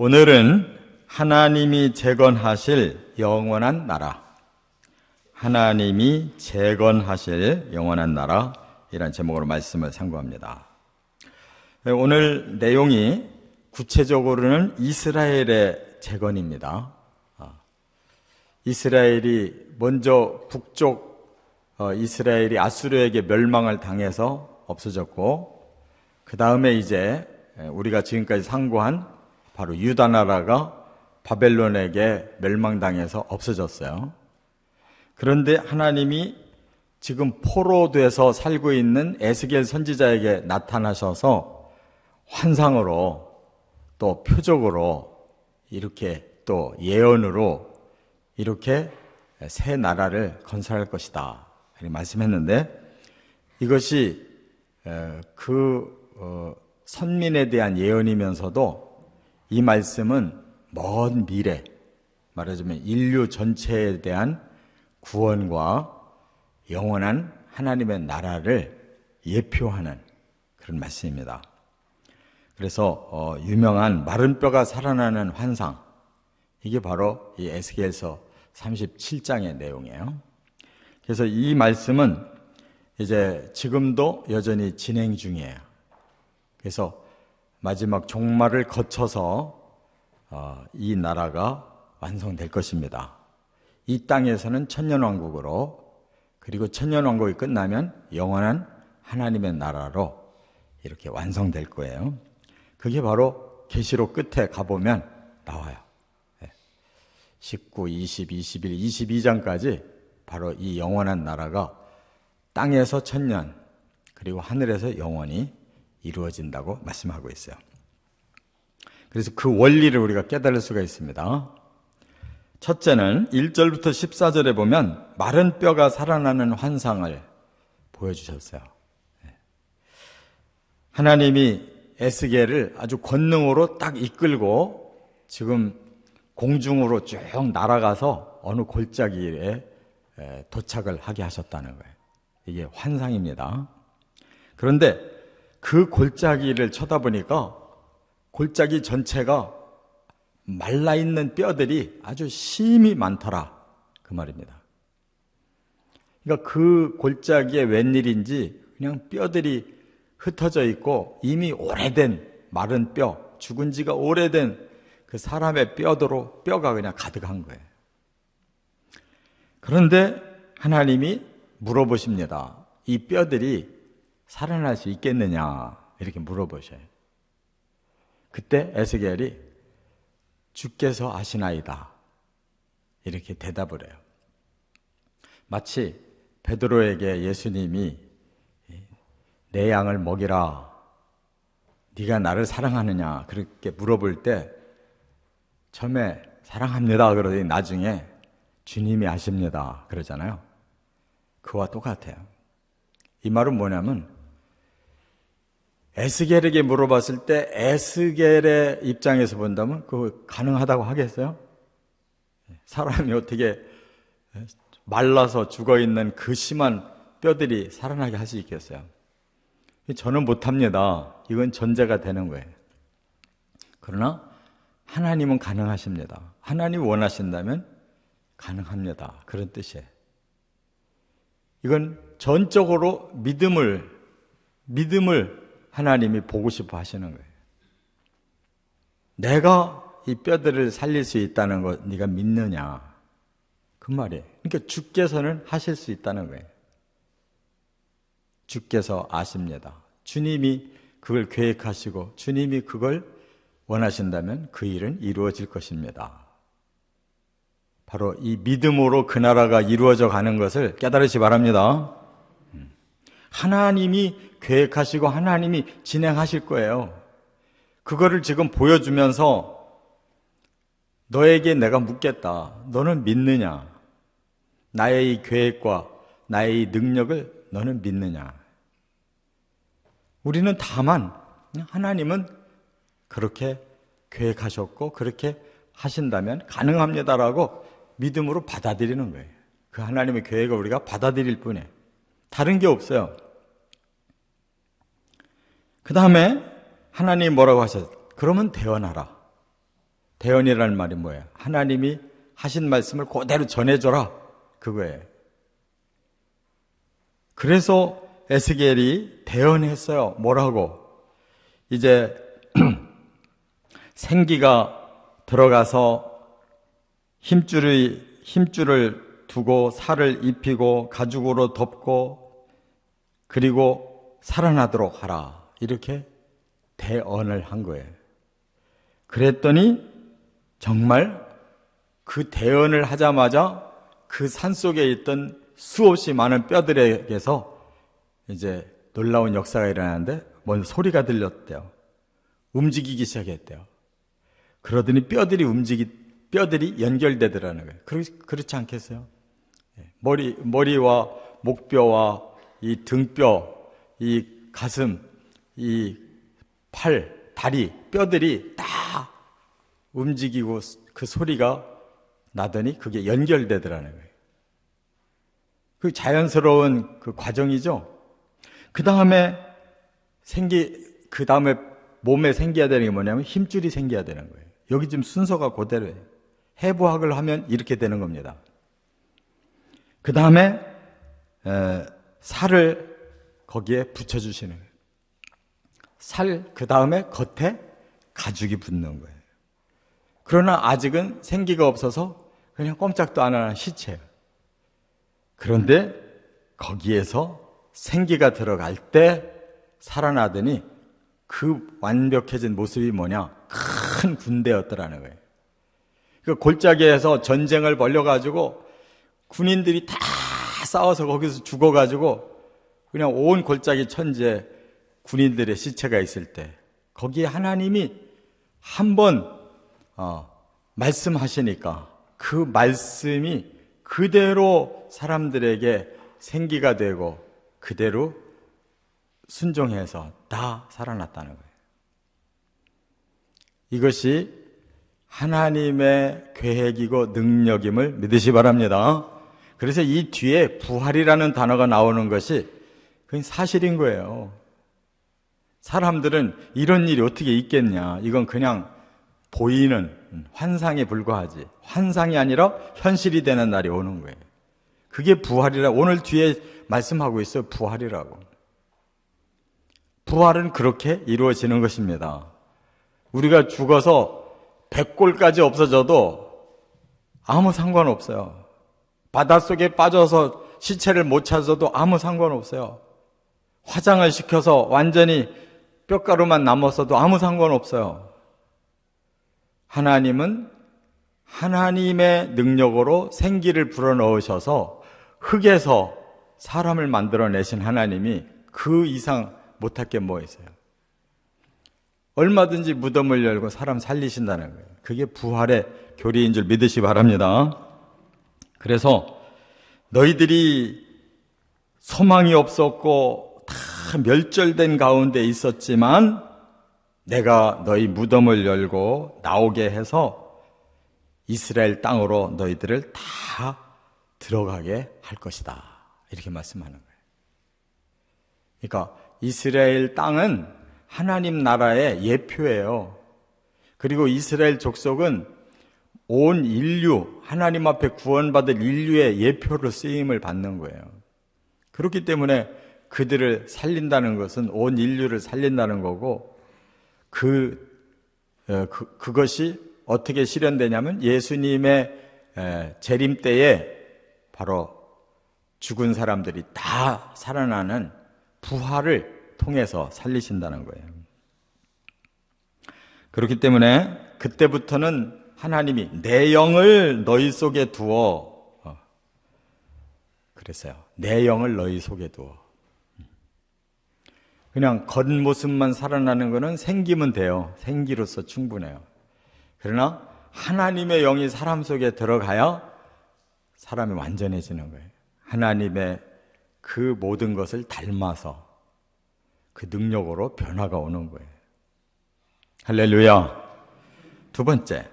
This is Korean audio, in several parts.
오늘은 하나님이 재건하실 영원한 나라, 하나님이 재건하실 영원한 나라, 이란 제목으로 말씀을 상고합니다. 오늘 내용이 구체적으로는 이스라엘의 재건입니다. 이스라엘이 먼저 북쪽 이스라엘이 아수르에게 멸망을 당해서 없어졌고, 그 다음에 이제 우리가 지금까지 상고한 바로 유다 나라가 바벨론에게 멸망당해서 없어졌어요. 그런데 하나님이 지금 포로돼서 살고 있는 에스겔 선지자에게 나타나셔서 환상으로 또 표적으로 이렇게 또 예언으로 이렇게 새 나라를 건설할 것이다 이렇게 말씀했는데, 이것이 선민에 대한 예언이면서도 이 말씀은 먼 미래, 말하자면 인류 전체에 대한 구원과 영원한 하나님의 나라를 예표하는 그런 말씀입니다. 그래서 유명한 마른 뼈가 살아나는 환상, 이게 바로 이 에스겔서 37장의 내용이에요. 그래서 이 말씀은 이제 지금도 여전히 진행 중이에요. 그래서 마지막 종말을 거쳐서 이 나라가 완성될 것입니다. 이 땅에서는 천년왕국으로, 그리고 천년왕국이 끝나면 영원한 하나님의 나라로 이렇게 완성될 거예요. 그게 바로 계시록 끝에 가보면 나와요. 19, 20, 21, 22장까지 바로 이 영원한 나라가 땅에서 천년, 그리고 하늘에서 영원히 이루어진다고 말씀하고 있어요. 그래서 그 원리를 우리가 깨달을 수가 있습니다. 첫째는 1절부터 14절에 보면 마른 뼈가 살아나는 환상을 보여주셨어요. 하나님이 에스겔을 아주 권능으로 딱 이끌고 지금 공중으로 쭉 날아가서 어느 골짜기에 도착을 하게 하셨다는 거예요. 이게 환상입니다. 그런데 그 골짜기를 쳐다보니까 골짜기 전체가 말라있는 뼈들이 아주 심이 많더라, 그 말입니다. 그러니까 그 골짜기에 웬일인지 그냥 뼈들이 흩어져 있고 이미 오래된 마른 뼈, 죽은 지가 오래된 그 사람의 뼈가 그냥 가득한 거예요. 그런데 하나님이 물어보십니다. 이 뼈들이 살아날 수 있겠느냐 이렇게 물어보셔요. 그때 에스겔이 주께서 아시나이다 이렇게 대답을 해요. 마치 베드로에게 예수님이 내 양을 먹이라, 네가 나를 사랑하느냐 그렇게 물어볼 때 처음에 사랑합니다 그러더니 나중에 주님이 아십니다 그러잖아요. 그와 똑같아요. 이 말은 뭐냐면 에스겔에게 물어봤을 때 에스겔의 입장에서 본다면 그거 가능하다고 하겠어요? 사람이 어떻게 말라서 죽어있는 그 심한 뼈들이 살아나게 할 수 있겠어요? 저는 못합니다. 이건 전제가 되는 거예요. 그러나 하나님은 가능하십니다. 하나님이 원하신다면 가능합니다. 그런 뜻이에요. 이건 전적으로 믿음을 하나님이 보고 싶어 하시는 거예요. 내가 이 뼈들을 살릴 수 있다는 것 네가 믿느냐, 그 말이에요. 그러니까 주께서는 하실 수 있다는 거예요. 주께서 아십니다. 주님이 그걸 계획하시고 주님이 그걸 원하신다면 그 일은 이루어질 것입니다. 바로 이 믿음으로 그 나라가 이루어져 가는 것을 깨달으시 바랍니다. 하나님이 계획하시고 하나님이 진행하실 거예요. 그거를 지금 보여주면서 너에게 내가 묻겠다. 너는 믿느냐? 나의 이 계획과 나의 이 능력을 너는 믿느냐? 우리는 다만 하나님은 그렇게 계획하셨고 그렇게 하신다면 가능합니다라고 믿음으로 받아들이는 거예요. 그 하나님의 계획을 우리가 받아들일 뿐이에요. 다른 게 없어요. 그 다음에 하나님이 뭐라고 하셨어요? 그러면 대언하라. 대언이라는 말이 뭐예요? 하나님이 하신 말씀을 그대로 전해줘라, 그거예요. 그래서 에스겔이 대언했어요. 뭐라고? 이제 생기가 들어가서 힘줄을 두고 살을 입히고 가죽으로 덮고 그리고 살아나도록 하라, 이렇게 대언을 한 거예요. 그랬더니 정말 그 대언을 하자마자 그 산속에 있던 수없이 많은 뼈들에게서 이제 놀라운 역사가 일어나는데 뭔 소리가 들렸대요. 움직이기 시작했대요. 그러더니 뼈들이 연결되더라는 거예요. 그렇지 않겠어요? 머리와 목뼈와 이 등뼈, 이 가슴, 이 팔, 다리, 뼈들이 다 움직이고 그 소리가 나더니 그게 연결되더라는 거예요. 그 자연스러운 그 과정이죠. 그 다음에 몸에 생겨야 되는 게 뭐냐면 힘줄이 생겨야 되는 거예요. 여기 지금 순서가 그대로예요. 해부학을 하면 이렇게 되는 겁니다. 그 다음에 살을 거기에 붙여주시는 거예요. 그 다음에 겉에 가죽이 붙는 거예요. 그러나 아직은 생기가 없어서 그냥 꼼짝도 안 하는 시체예요. 그런데 거기에서 생기가 들어갈 때 살아나더니 그 완벽해진 모습이 뭐냐? 큰 군대였더라는 거예요. 그 골짜기에서 전쟁을 벌여가지고 군인들이 다 싸워서 거기서 죽어가지고 그냥 온 골짜기 천지에 군인들의 시체가 있을 때 거기에 하나님이 한번 말씀하시니까 그 말씀이 그대로 사람들에게 생기가 되고 그대로 순종해서 다 살아났다는 거예요. 이것이 하나님의 계획이고 능력임을 믿으시 바랍니다. 그래서 이 뒤에 부활이라는 단어가 나오는 것이 그건 사실인 거예요. 사람들은 이런 일이 어떻게 있겠냐, 이건 그냥 보이는 환상에 불과하지, 환상이 아니라 현실이 되는 날이 오는 거예요. 그게 부활이라, 오늘 뒤에 말씀하고 있어요. 부활이라고. 부활은 그렇게 이루어지는 것입니다. 우리가 죽어서 백골까지 없어져도 아무 상관없어요. 바닷속에 빠져서 시체를 못 찾아도 아무 상관없어요. 화장을 시켜서 완전히 뼈가루만 남았어도 아무 상관없어요. 하나님은 하나님의 능력으로 생기를 불어넣으셔서 흙에서 사람을 만들어내신 하나님이 그 이상 못할 게 뭐 있어요? 얼마든지 무덤을 열고 사람 살리신다는 거예요. 그게 부활의 교리인 줄 믿으시 바랍니다. 그래서 너희들이 소망이 없었고 다 멸절된 가운데 있었지만 내가 너희 무덤을 열고 나오게 해서 이스라엘 땅으로 너희들을 다 들어가게 할 것이다, 이렇게 말씀하는 거예요. 그러니까 이스라엘 땅은 하나님 나라의 예표예요. 그리고 이스라엘 족속은 온 인류, 하나님 앞에 구원받을 인류의 예표로 쓰임을 받는 거예요. 그렇기 때문에 그들을 살린다는 것은 온 인류를 살린다는 거고, 그것이 어떻게 실현되냐면 예수님의 재림 때에 바로 죽은 사람들이 다 살아나는 부활을 통해서 살리신다는 거예요. 그렇기 때문에 그때부터는 하나님이 내 영을 너희 속에 두어, 그랬어요. 내 영을 너희 속에 두어. 그냥 겉모습만 살아나는 것은 생기면 돼요. 생기로서 충분해요. 그러나 하나님의 영이 사람 속에 들어가야 사람이 완전해지는 거예요. 하나님의 그 모든 것을 닮아서 그 능력으로 변화가 오는 거예요. 할렐루야. 두 번째,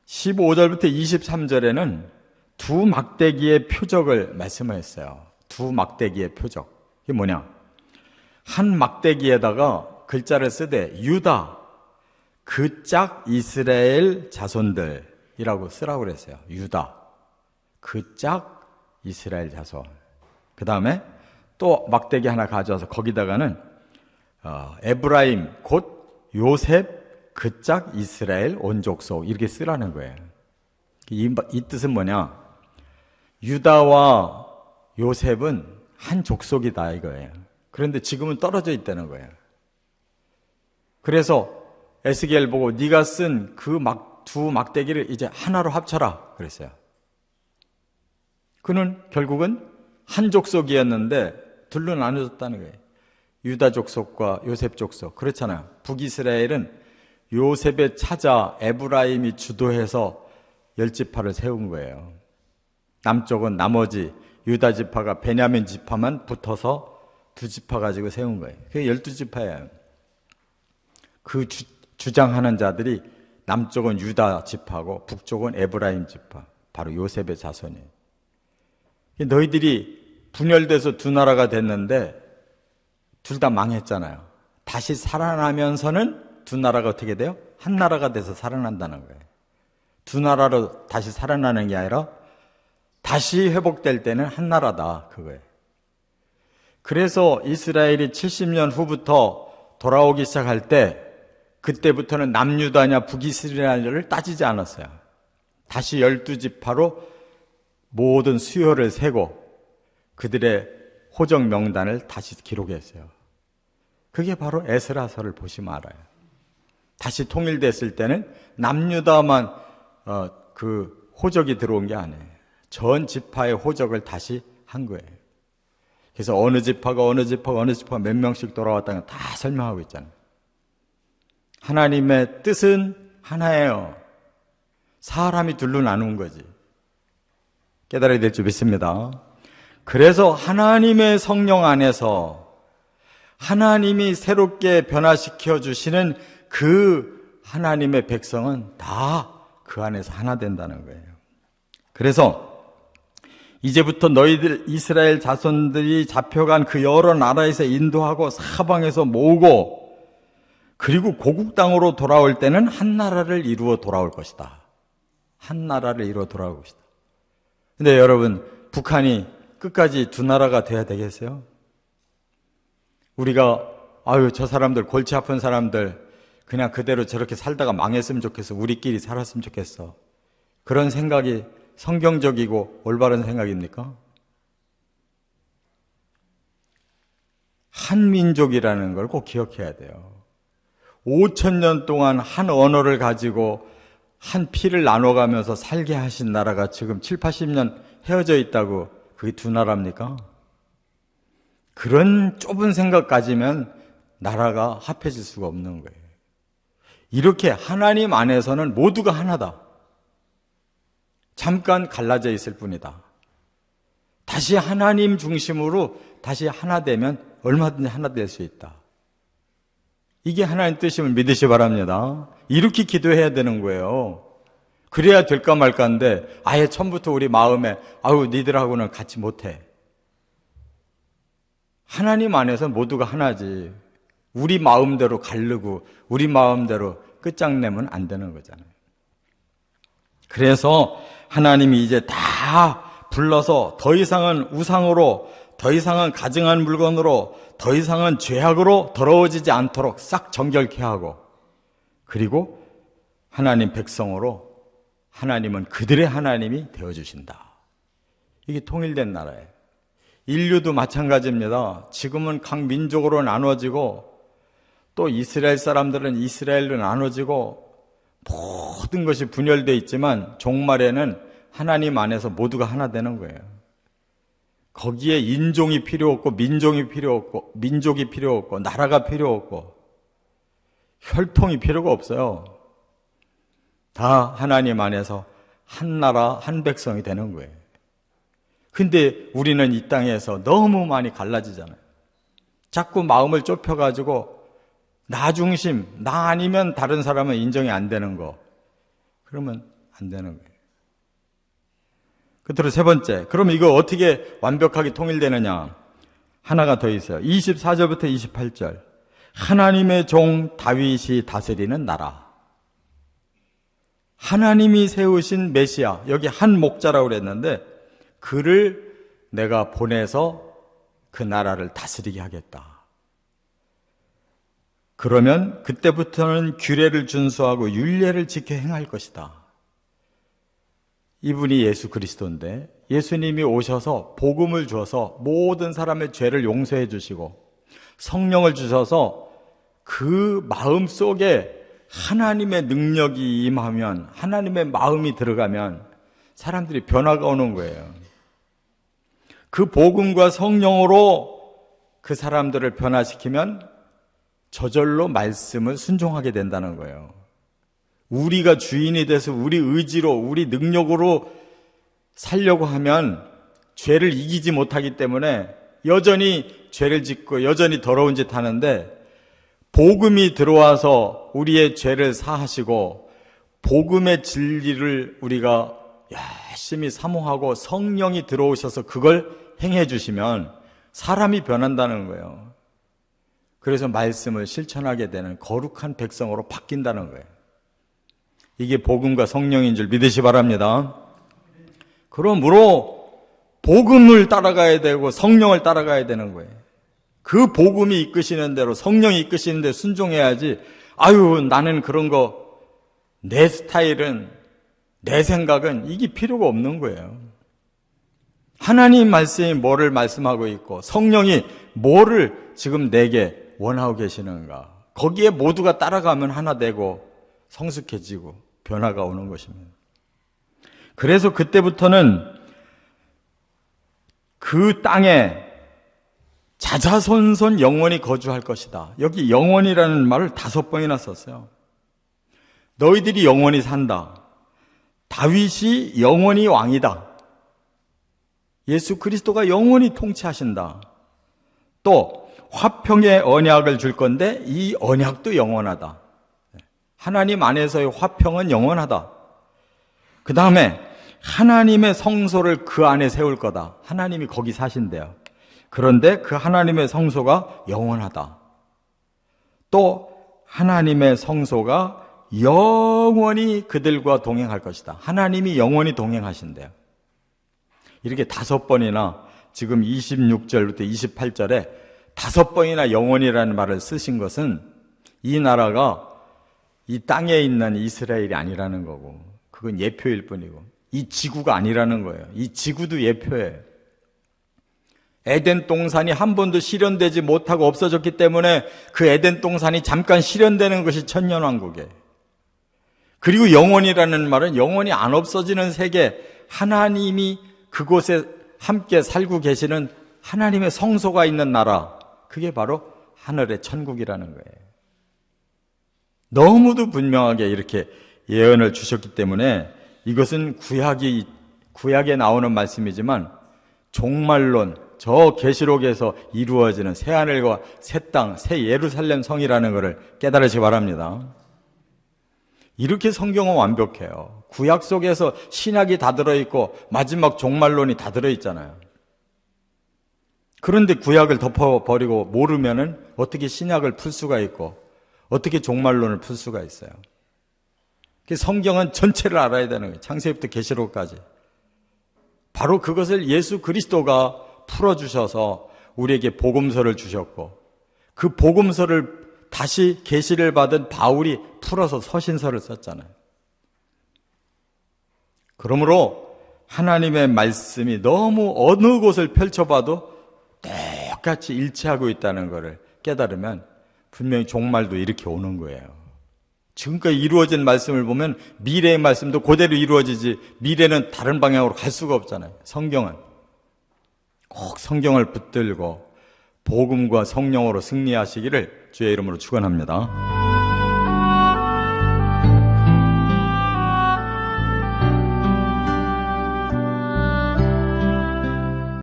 15절부터 23절에는 두 막대기의 표적을 말씀하셨어요. 두 막대기의 표적. 이게 뭐냐? 한 막대기에다가 글자를 쓰되 유다, 그 짝 이스라엘 자손들이라고 쓰라고 그랬어요. 유다. 그 짝 이스라엘 자손. 그 다음에 또 막대기 하나 가져와서 거기다가는 에브라임 곧 요셉 그 짝 이스라엘 온 족속 이렇게 쓰라는 거예요. 이 뜻은 뭐냐? 유다와 요셉은 한 족속이다 이거예요. 그런데 지금은 떨어져 있다는 거예요. 그래서 에스겔 보고 네가 쓴 그 두 막대기를 이제 하나로 합쳐라 그랬어요. 그는 결국은 한 족속이었는데 둘로 나눠졌다는 거예요. 유다 족속과 요셉 족속. 그렇잖아요. 북이스라엘은 요셉의 차자 에브라임이 주도해서 10지파를 세운 거예요. 남쪽은 나머지 유다 지파가 베냐민 지파만 붙어서 2지파 가지고 세운 거예요. 그게 12지파예요. 그 주장하는 자들이 남쪽은 유다 지파고 북쪽은 에브라임 지파, 바로 요셉의 자손이에요. 너희들이 분열돼서 두 나라가 됐는데 둘 다 망했잖아요. 다시 살아나면서는 두 나라가 어떻게 돼요? 한 나라가 돼서 살아난다는 거예요. 두 나라로 다시 살아나는 게 아니라 다시 회복될 때는 한 나라다 그거예요. 그래서 이스라엘이 70년 후부터 돌아오기 시작할 때 그때부터는 남유다냐 북이스라엘을 따지지 않았어요. 다시 12지파로 모든 수요를 세고 그들의 호적 명단을 다시 기록했어요. 그게 바로 에스라서를 보시면 알아요. 다시 통일됐을 때는 남유다만 그 호적이 들어온 게 아니에요. 전 지파의 호적을 다시 한 거예요. 그래서 어느 지파가 어느 지파가 몇 명씩 돌아왔다는 걸 다 설명하고 있잖아요. 하나님의 뜻은 하나예요. 사람이 둘로 나눈 거지. 깨달아야 될 줄 믿습니다. 그래서 하나님의 성령 안에서 하나님이 새롭게 변화시켜 주시는 그 하나님의 백성은 다 그 안에서 하나 된다는 거예요. 그래서 이제부터 너희들 이스라엘 자손들이 잡혀간 그 여러 나라에서 인도하고 사방에서 모으고 그리고 고국 땅으로 돌아올 때는 한 나라를 이루어 돌아올 것이다. 한 나라를 이루어 돌아올 것이다. 근데 여러분, 북한이 끝까지 두 나라가 돼야 되겠어요? 우리가 저 사람들 골치 아픈 사람들 그냥 그대로 저렇게 살다가 망했으면 좋겠어. 우리끼리 살았으면 좋겠어. 그런 생각이 성경적이고 올바른 생각입니까? 한민족이라는 걸 꼭 기억해야 돼요. 5,000년 동안 한 언어를 가지고 한 피를 나눠가면서 살게 하신 나라가 지금 7, 80년 헤어져 있다고 그게 두 나라입니까? 그런 좁은 생각 가지면 나라가 합해질 수가 없는 거예요. 이렇게 하나님 안에서는 모두가 하나다. 잠깐 갈라져 있을 뿐이다. 다시 하나님 중심으로 다시 하나 되면 얼마든지 하나 될 수 있다. 이게 하나님 뜻임을 믿으시 바랍니다. 이렇게 기도해야 되는 거예요. 그래야 될까 말까인데 아예 처음부터 우리 마음에 니들하고는 같이 못해. 하나님 안에서 모두가 하나지. 우리 마음대로 가르고 우리 마음대로 끝장내면 안 되는 거잖아요. 그래서 하나님이 이제 다 불러서 더 이상은 우상으로, 더 이상은 가증한 물건으로, 더 이상은 죄악으로 더러워지지 않도록 싹 정결케 하고, 그리고 하나님 백성으로 하나님은 그들의 하나님이 되어주신다. 이게 통일된 나라예요. 인류도 마찬가지입니다. 지금은 각 민족으로 나눠지고 또 이스라엘 사람들은 이스라엘로 나눠지고 모든 것이 분열되어 있지만 종말에는 하나님 안에서 모두가 하나 되는 거예요. 거기에 인종이 필요 없고 민족이 필요 없고 나라가 필요 없고 혈통이 필요가 없어요. 다 하나님 안에서 한 나라 한 백성이 되는 거예요. 근데 우리는 이 땅에서 너무 많이 갈라지잖아요. 자꾸 마음을 좁혀가지고 나 중심, 나 아니면 다른 사람은 인정이 안 되는 거. 그러면 안 되는 거예요. 끝으로 세 번째, 그럼 이거 어떻게 완벽하게 통일되느냐? 하나가 더 있어요. 24절부터 28절. 하나님의 종 다윗이 다스리는 나라. 하나님이 세우신 메시아, 여기 한 목자라고 그랬는데 그를 내가 보내서 그 나라를 다스리게 하겠다. 그러면 그때부터는 규례를 준수하고 율례를 지켜 행할 것이다. 이분이 예수 그리스도인데 예수님이 오셔서 복음을 주어서 모든 사람의 죄를 용서해 주시고 성령을 주셔서 그 마음 속에 하나님의 능력이 임하면, 하나님의 마음이 들어가면 사람들이 변화가 오는 거예요. 그 복음과 성령으로 그 사람들을 변화시키면 저절로 말씀을 순종하게 된다는 거예요. 우리가 주인이 돼서 우리 의지로, 우리 능력으로 살려고 하면 죄를 이기지 못하기 때문에 여전히 죄를 짓고 여전히 더러운 짓 하는데, 복음이 들어와서 우리의 죄를 사하시고 복음의 진리를 우리가 열심히 사모하고 성령이 들어오셔서 그걸 행해 주시면 사람이 변한다는 거예요. 그래서 말씀을 실천하게 되는 거룩한 백성으로 바뀐다는 거예요. 이게 복음과 성령인 줄 믿으시 바랍니다. 그러므로 복음을 따라가야 되고 성령을 따라가야 되는 거예요. 그 복음이 이끄시는 대로, 성령이 이끄시는 대로 순종해야지, 아유 나는 그런 거, 내 스타일은, 내 생각은, 이게 필요가 없는 거예요. 하나님 말씀이 뭐를 말씀하고 있고 성령이 뭐를 지금 내게 원하고 계시는가, 거기에 모두가 따라가면 하나 되고 성숙해지고 변화가 오는 것입니다. 그래서 그때부터는 그 땅에 자자손손 영원히 거주할 것이다. 여기 영원이라는 말을 5번이나 썼어요. 너희들이 영원히 산다. 다윗이 영원히 왕이다. 예수 그리스도가 영원히 통치하신다. 또 화평의 언약을 줄 건데 이 언약도 영원하다. 하나님 안에서의 화평은 영원하다. 그 다음에 하나님의 성소를 그 안에 세울 거다. 하나님이 거기 사신대요. 그런데 그 하나님의 성소가 영원하다. 또 하나님의 성소가 영원히 그들과 동행할 것이다. 하나님이 영원히 동행하신대요. 이렇게 5번이나 지금 26절부터 28절에 5번이나 영원이라는 말을 쓰신 것은 이 나라가 이 땅에 있는 이스라엘이 아니라는 거고, 그건 예표일 뿐이고, 이 지구가 아니라는 거예요. 이 지구도 예표예요. 에덴 동산이 한 번도 실현되지 못하고 없어졌기 때문에 그 에덴 동산이 잠깐 실현되는 것이 천년왕국이에요. 그리고 영원이라는 말은 영원히 안 없어지는 세계, 하나님이 그곳에 함께 살고 계시는 하나님의 성소가 있는 나라, 그게 바로 하늘의 천국이라는 거예요. 너무도 분명하게 이렇게 예언을 주셨기 때문에 이것은 구약에 나오는 말씀이지만 종말론, 저 계시록에서 이루어지는 새하늘과 새 땅, 새 예루살렘 성이라는 것을 깨달으시기 바랍니다. 이렇게 성경은 완벽해요. 구약 속에서 신약이 다 들어있고 마지막 종말론이 다 들어있잖아요. 그런데 구약을 덮어버리고 모르면은 어떻게 신약을 풀 수가 있고 어떻게 종말론을 풀 수가 있어요. 성경은 전체를 알아야 되는 거예요. 창세기부터 계시록까지. 바로 그것을 예수 그리스도가 풀어주셔서 우리에게 복음서를 주셨고, 그 복음서를 다시 계시를 받은 바울이 풀어서 서신서를 썼잖아요. 그러므로 하나님의 말씀이 너무 어느 곳을 펼쳐봐도 똑같이 일치하고 있다는 것을 깨달으면 분명히 종말도 이렇게 오는 거예요. 지금까지 이루어진 말씀을 보면 미래의 말씀도 그대로 이루어지지 미래는 다른 방향으로 갈 수가 없잖아요. 성경은 꼭 성경을 붙들고 복음과 성령으로 승리하시기를 주의 이름으로 축원합니다.